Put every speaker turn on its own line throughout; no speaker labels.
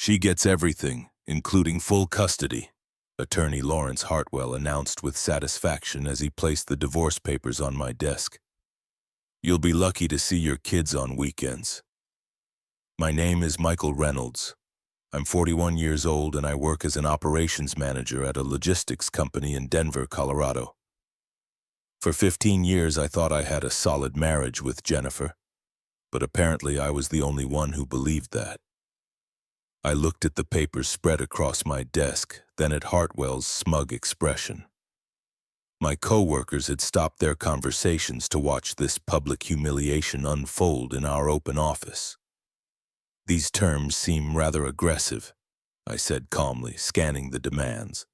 She gets everything, including full custody, Attorney Lawrence Hartwell announced with satisfaction as he placed the divorce papers on my desk. You'll be lucky to see your kids on weekends. My name is Michael Reynolds. I'm 41 years old and I work as an operations manager at a logistics company in Denver, Colorado. For 15 years I thought I had a solid marriage with Jennifer, but apparently I was the only one who believed that. I looked at the papers spread across my desk, then at Hartwell's smug expression. My co-workers had stopped their conversations to watch this public humiliation unfold in our open office. These terms seem rather aggressive, I said calmly, scanning the demands.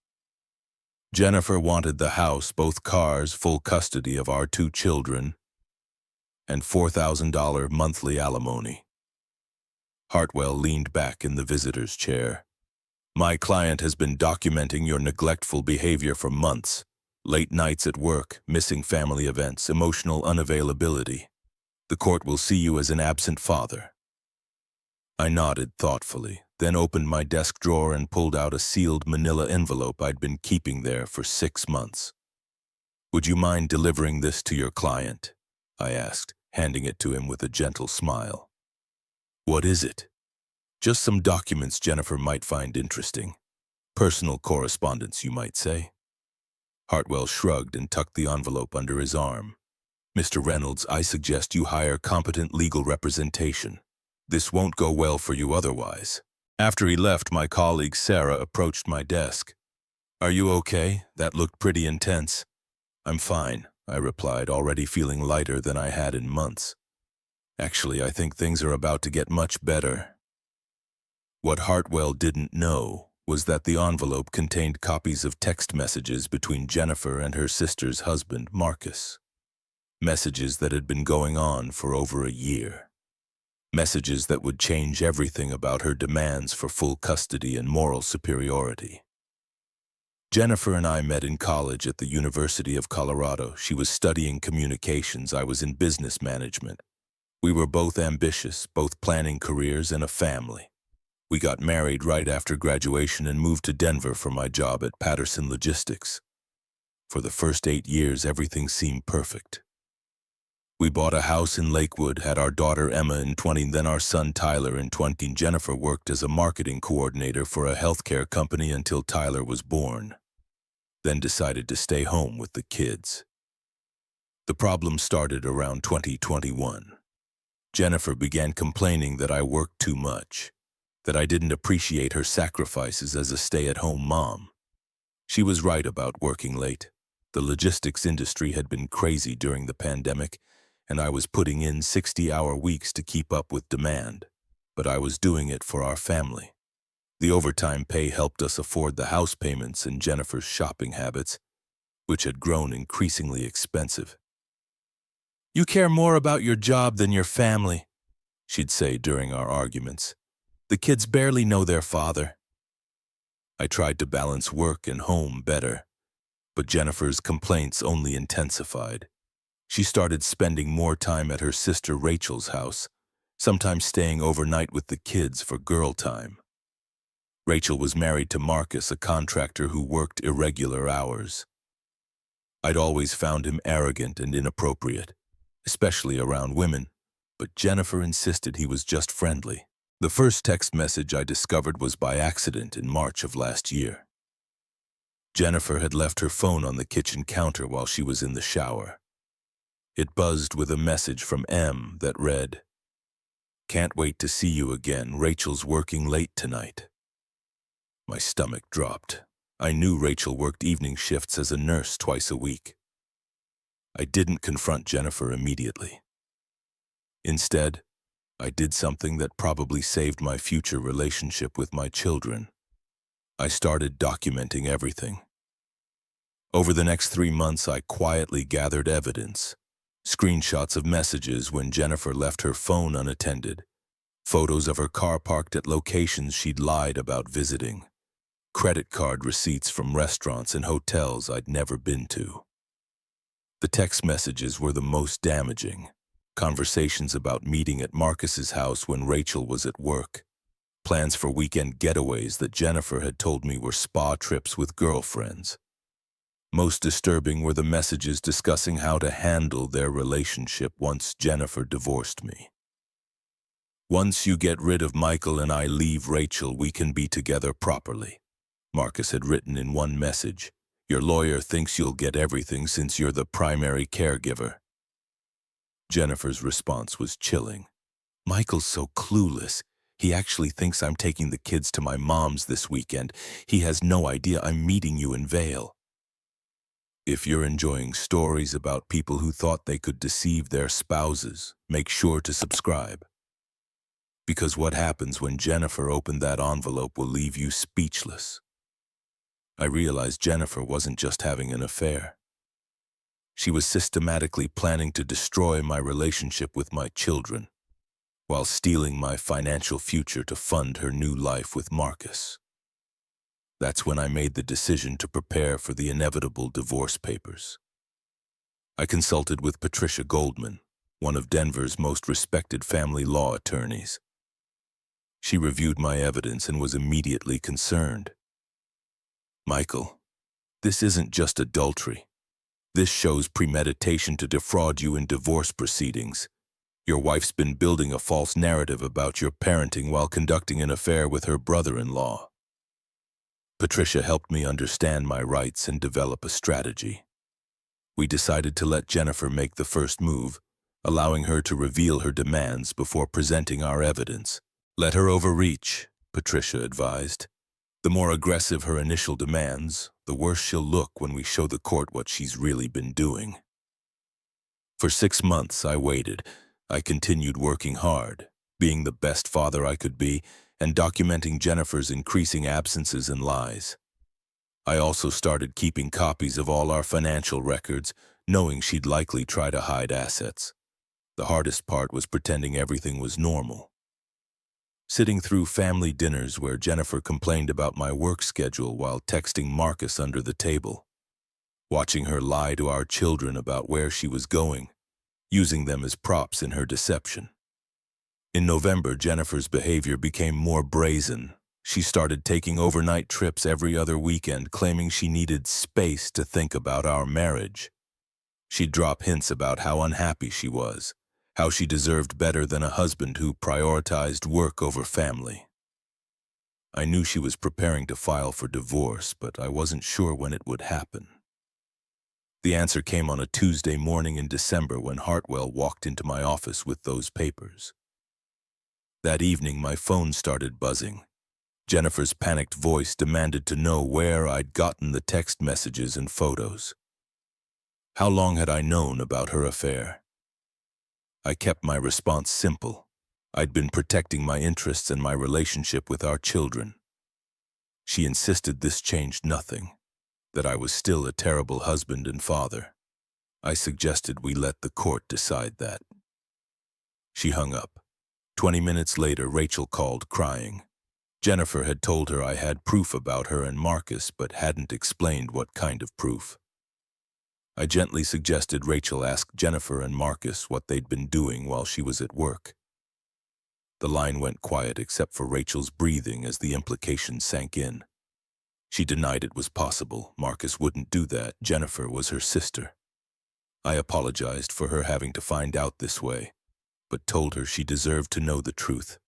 Jennifer wanted the house, both cars, full custody of our 2 children, and $4,000 monthly alimony. Hartwell leaned back in the visitor's chair. My client has been documenting your neglectful behavior for months. Late nights at work, missing family events, emotional unavailability. The court will see you as an absent father. I nodded thoughtfully, then opened my desk drawer and pulled out a sealed manila envelope I'd been keeping there for 6 months. Would you mind delivering this to your client? I asked, handing it to him with a gentle smile. What is it? Just some documents Jennifer might find interesting. Personal correspondence, you might say. Hartwell shrugged and tucked the envelope under his arm. Mr. Reynolds, I suggest you hire competent legal representation. This won't go well for you otherwise. After he left, my colleague Sarah approached my desk. Are you okay? That looked pretty intense. I'm fine, I replied, already feeling lighter than I had in months. Actually, I think things are about to get much better. What Hartwell didn't know was that the envelope contained copies of text messages between Jennifer and her sister's husband, Marcus. Messages that had been going on for over a year. Messages that would change everything about her demands for full custody and moral superiority. Jennifer and I met in college at the University of Colorado. She was studying communications. I was in business management. We were both ambitious, both planning careers and a family. We got married right after graduation and moved to Denver for my job at Patterson Logistics. For the first 8 years, everything seemed perfect. We bought a house in Lakewood, had our daughter Emma in 20, then our son Tyler in 20. Jennifer worked as a marketing coordinator for a healthcare company until Tyler was born, then decided to stay home with the kids. The problem started around 2021. Jennifer began complaining that I worked too much, that I didn't appreciate her sacrifices as a stay-at-home mom. She was right about working late. The logistics industry had been crazy during the pandemic, and I was putting in 60-hour weeks to keep up with demand, but I was doing it for our family. The overtime pay helped us afford the house payments and Jennifer's shopping habits, which had grown increasingly expensive. You care more about your job than your family, she'd say during our arguments. The kids barely know their father. I tried to balance work and home better, but Jennifer's complaints only intensified. She started spending more time at her sister Rachel's house, sometimes staying overnight with the kids for girl time. Rachel was married to Marcus, a contractor who worked irregular hours. I'd always found him arrogant and inappropriate, especially around women, but Jennifer insisted he was just friendly. The first text message I discovered was by accident in March of last year. Jennifer had left her phone on the kitchen counter while she was in the shower. It buzzed with a message from M that read, "Can't wait to see you again. Rachel's working late tonight." My stomach dropped. I knew Rachel worked evening shifts as a nurse twice a week. I didn't confront Jennifer immediately. Instead, I did something that probably saved my future relationship with my children. I started documenting everything. Over the next 3 months, I quietly gathered evidence. Screenshots of messages when Jennifer left her phone unattended, photos of her car parked at locations she'd lied about visiting, credit card receipts from restaurants and hotels I'd never been to. The text messages were the most damaging. Conversations about meeting at Marcus's house when Rachel was at work. plans for weekend getaways that Jennifer had told me were spa trips with girlfriends. Most disturbing were the messages discussing how to handle their relationship once Jennifer divorced me. "Once you get rid of Michael and I leave Rachel, we can be together properly," Marcus had written in one message. "Your lawyer thinks you'll get everything since you're the primary caregiver." Jennifer's response was chilling. "Michael's so clueless. He actually thinks I'm taking the kids to my mom's this weekend. He has no idea I'm meeting you in Vail." If you're enjoying stories about people who thought they could deceive their spouses, make sure to subscribe. Because what happens when Jennifer opened that envelope will leave you speechless. I realized Jennifer wasn't just having an affair. She was systematically planning to destroy my relationship with my children, while stealing my financial future to fund her new life with Marcus. That's when I made the decision to prepare for the inevitable divorce papers. I consulted with Patricia Goldman, one of Denver's most respected family law attorneys. She reviewed my evidence and was immediately concerned. "Michael, this isn't just adultery. This shows premeditation to defraud you in divorce proceedings. Your wife's been building a false narrative about your parenting while conducting an affair with her brother-in-law." Patricia helped me understand my rights and develop a strategy. We decided to let Jennifer make the first move, allowing her to reveal her demands before presenting our evidence. "Let her overreach," Patricia advised. "The more aggressive her initial demands, the worse she'll look when we show the court what she's really been doing." For 6 months, I waited. I continued working hard, being the best father I could be, and documenting Jennifer's increasing absences and lies. I also started keeping copies of all our financial records, knowing she'd likely try to hide assets. The hardest part was pretending everything was normal. Sitting through family dinners where Jennifer complained about my work schedule while texting Marcus under the table. Watching her lie to our children about where she was going, using them as props in her deception. In November, Jennifer's behavior became more brazen. She started taking overnight trips every other weekend, claiming she needed space to think about our marriage. She'd drop hints about how unhappy she was, how she deserved better than a husband who prioritized work over family. I knew she was preparing to file for divorce, but I wasn't sure when it would happen. The answer came on a Tuesday morning in December when Hartwell walked into my office with those papers. That evening, my phone started buzzing. Jennifer's panicked voice demanded to know where I'd gotten the text messages and photos. How long had I known about her affair? I kept my response simple. I'd been protecting my interests and my relationship with our children. She insisted this changed nothing, that I was still a terrible husband and father. I suggested we let the court decide that. She hung up. 20 minutes later, Rachel called, crying. Jennifer had told her I had proof about her and Marcus, but hadn't explained what kind of proof. I gently suggested Rachel ask Jennifer and Marcus what they'd been doing while she was at work. The line went quiet except for Rachel's breathing as the implication sank in. She denied it was possible. Marcus wouldn't do that. Jennifer was her sister. I apologized for her having to find out this way, but told her she deserved to know the truth.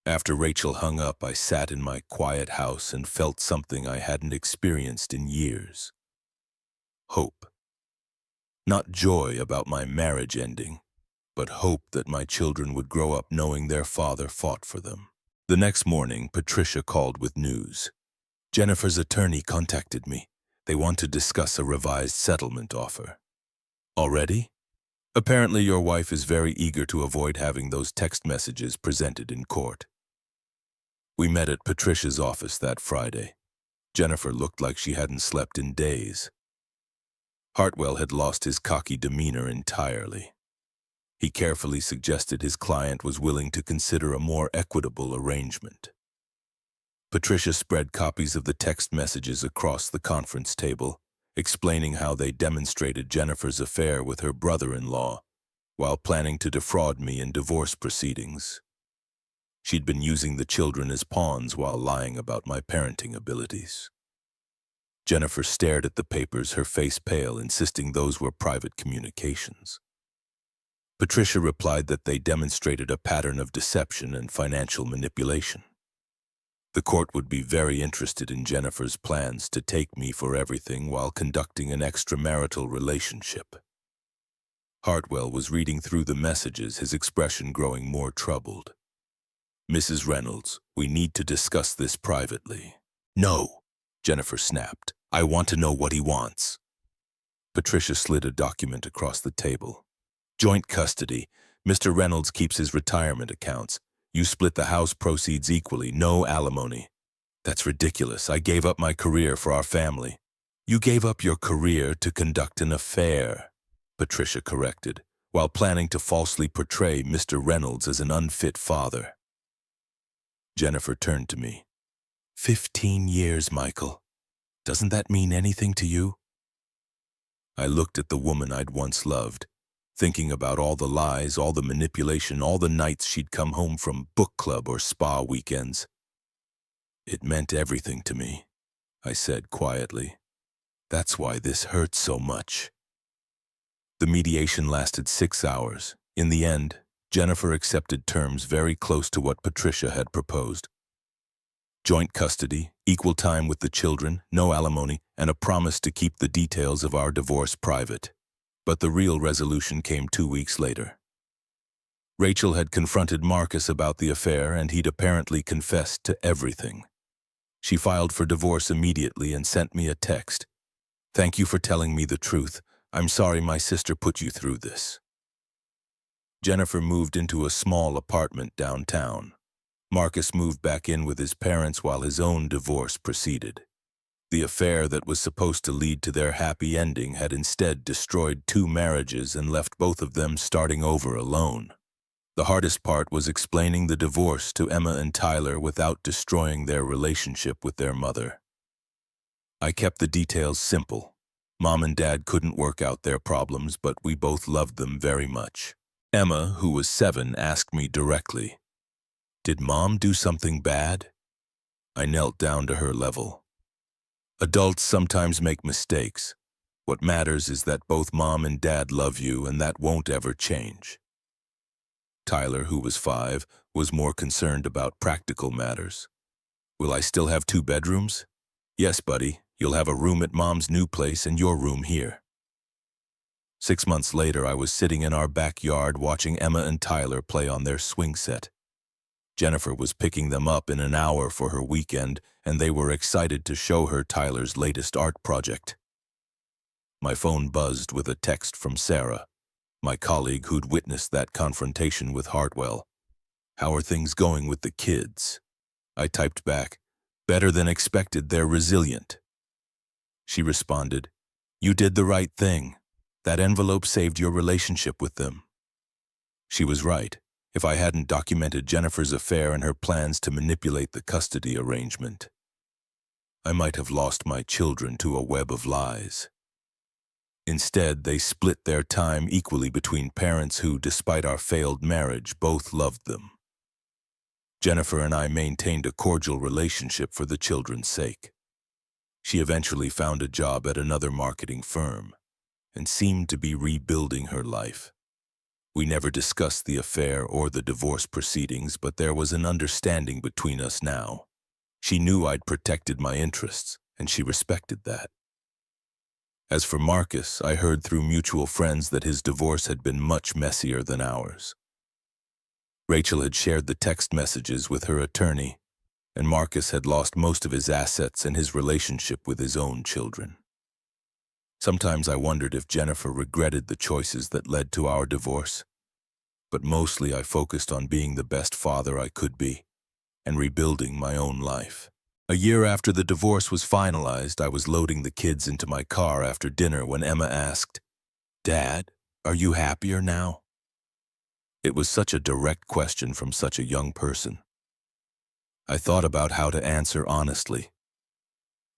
After Rachel hung up, I sat in my quiet house and felt something I hadn't experienced in years. Hope. Not joy about my marriage ending, but hope that my children would grow up knowing their father fought for them. The next morning, Patricia called with news. Jennifer's attorney contacted me. They want to discuss a revised settlement offer. Already? Apparently your wife is very eager to avoid having those text messages presented in court. We met at Patricia's office that Friday. Jennifer looked like she hadn't slept in days. Hartwell had lost his cocky demeanor entirely. He carefully suggested his client was willing to consider a more equitable arrangement. Patricia spread copies of the text messages across the conference table, explaining how they demonstrated Jennifer's affair with her brother-in-law while planning to defraud me in divorce proceedings. She'd been using the children as pawns while lying about my parenting abilities. Jennifer stared at the papers, her face pale, insisting those were private communications. Patricia replied that they demonstrated a pattern of deception and financial manipulation. The court would be very interested in Jennifer's plans to take me for everything while conducting an extramarital relationship. Hartwell was reading through the messages, his expression growing more troubled. "Mrs. Reynolds, we need to discuss this privately." "No," Jennifer snapped. "I want to know what he wants." Patricia slid a document across the table. "Joint custody. Mr. Reynolds keeps his retirement accounts. You split the house proceeds equally, no alimony." "That's ridiculous. I gave up my career for our family." "You gave up your career to conduct an affair," Patricia corrected, "while planning to falsely portray Mr. Reynolds as an unfit father." Jennifer turned to me. 15 years, Michael. Doesn't that mean anything to you?" I looked at the woman I'd once loved, thinking about all the lies, all the manipulation, all the nights she'd come home from book club or spa weekends. "It meant everything to me," I said quietly. "That's why this hurts so much." The mediation lasted 6 hours. In the end, Jennifer accepted terms very close to what Patricia had proposed. Joint custody, equal time with the children, no alimony, and a promise to keep the details of our divorce private. But the real resolution came 2 weeks later. Rachel had confronted Marcus about the affair, and he'd apparently confessed to everything. She filed for divorce immediately and sent me a text. "Thank you for telling me the truth. I'm sorry my sister put you through this." Jennifer moved into a small apartment downtown. Marcus moved back in with his parents while his own divorce proceeded. The affair that was supposed to lead to their happy ending had instead destroyed 2 marriages and left both of them starting over alone. The hardest part was explaining the divorce to Emma and Tyler without destroying their relationship with their mother. I kept the details simple. Mom and Dad couldn't work out their problems, but we both loved them very much. Emma, who was 7, asked me directly, "Did Mom do something bad?" I knelt down to her level. "Adults sometimes make mistakes. What matters is that both Mom and Dad love you, and that won't ever change." Tyler, who was 5, was more concerned about practical matters. "Will I still have 2 bedrooms?" "Yes, buddy. You'll have a room at Mom's new place and your room here." 6 months later, I was sitting in our backyard watching Emma and Tyler play on their swing set. Jennifer was picking them up in an hour for her weekend, and they were excited to show her Tyler's latest art project. My phone buzzed with a text from Sarah, my colleague who'd witnessed that confrontation with Hartwell. "How are things going with the kids?" I typed back, "Better than expected, they're resilient." She responded, "You did the right thing. That envelope saved your relationship with them." She was right. If I hadn't documented Jennifer's affair and her plans to manipulate the custody arrangement, I might have lost my children to a web of lies. Instead, they split their time equally between parents who, despite our failed marriage, both loved them. Jennifer and I maintained a cordial relationship for the children's sake. She eventually found a job at another marketing firm and seemed to be rebuilding her life. We never discussed the affair or the divorce proceedings, but there was an understanding between us now. She knew I'd protected my interests, and she respected that. As for Marcus, I heard through mutual friends that his divorce had been much messier than ours. Rachel had shared the text messages with her attorney, and Marcus had lost most of his assets and his relationship with his own children. Sometimes I wondered if Jennifer regretted the choices that led to our divorce, but mostly I focused on being the best father I could be and rebuilding my own life. A year after the divorce was finalized, I was loading the kids into my car after dinner when Emma asked, "Dad, are you happier now?" It was such a direct question from such a young person. I thought about how to answer honestly.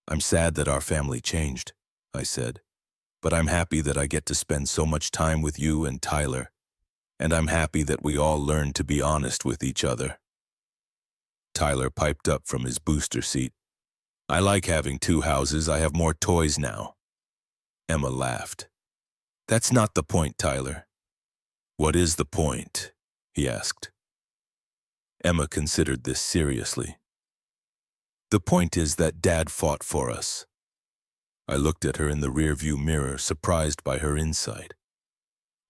"I'm sad that our family changed," I said, "but I'm happy that I get to spend so much time with you and Tyler, and I'm happy that we all learned to be honest with each other." Tyler piped up from his booster seat. I like having two houses. I have more toys now. Emma laughed. That's not the point, Tyler. What is the point? He asked. Emma considered this seriously. The point is that Dad fought for us. I looked at her in the rearview mirror, surprised by her insight.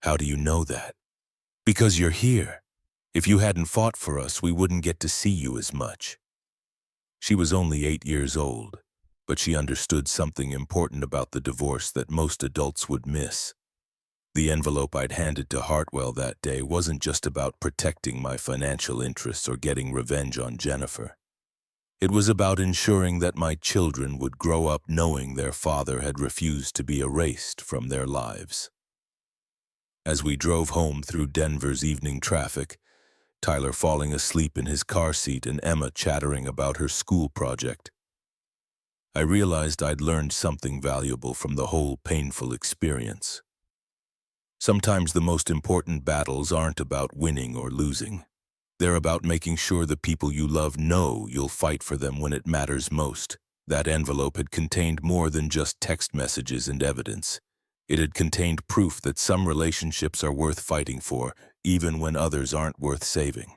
How do you know that? Because you're here. If you hadn't fought for us, we wouldn't get to see you as much. She was only 8 years old, but she understood something important about the divorce that most adults would miss. The envelope I'd handed to Hartwell that day wasn't just about protecting my financial interests or getting revenge on Jennifer. It was about ensuring that my children would grow up knowing their father had refused to be erased from their lives. As we drove home through Denver's evening traffic, Tyler falling asleep in his car seat and Emma chattering about her school project, I realized I'd learned something valuable from the whole painful experience. Sometimes the most important battles aren't about winning or losing. They're about making sure the people you love know you'll fight for them when it matters most. That envelope had contained more than just text messages and evidence. It had contained proof that some relationships are worth fighting for, even when others aren't worth saving.